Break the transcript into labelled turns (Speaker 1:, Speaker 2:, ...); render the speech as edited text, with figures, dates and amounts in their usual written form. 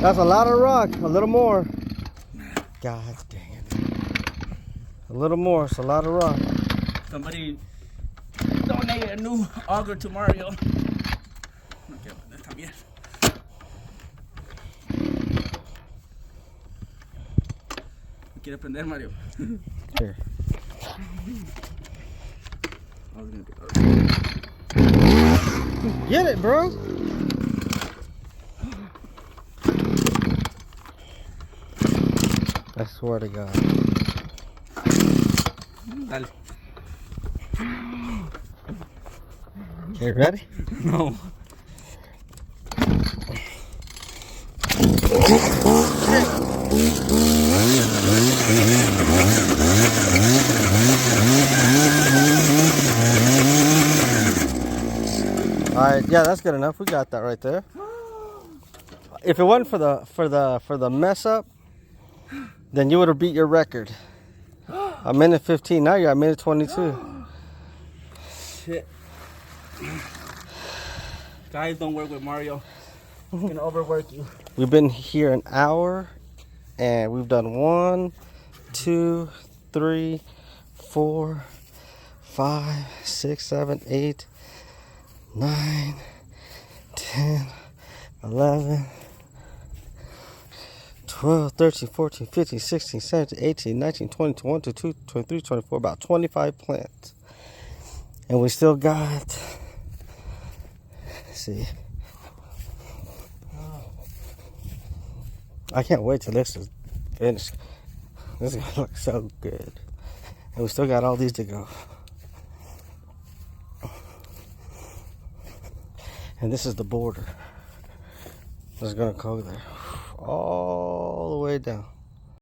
Speaker 1: That's a lot of rock. A little more. God dang it. A little more. It's a lot of rock.
Speaker 2: Somebody donated a new auger to Mario. Okay, está bien. ¿Quiere aprender, Mario?
Speaker 1: Here. Get it, bro. I swear to God.
Speaker 2: Dale.
Speaker 1: Okay, ready?
Speaker 2: No.
Speaker 1: Alright, yeah, that's good enough. We got that right there. If it wasn't for the mess up, then you would have beat your record. A minute 15. Now you're at minute 22.
Speaker 2: Shit. Guys, don't work with Mario. He's gonna overwork you.
Speaker 1: We've been here an hour, and we've done 1, 2, 3, 4, 5, 6, 7, 8, 9, 10, 11, 12, 13, 14, 15, 16, 17, 18, 19, 20, 21, 22, 23, 24, about 25 plants. And we still got, let's see. I can't wait till this is finished. This is gonna look so good. And we still got all these to go. And this is the border. It's gonna go there all the way down.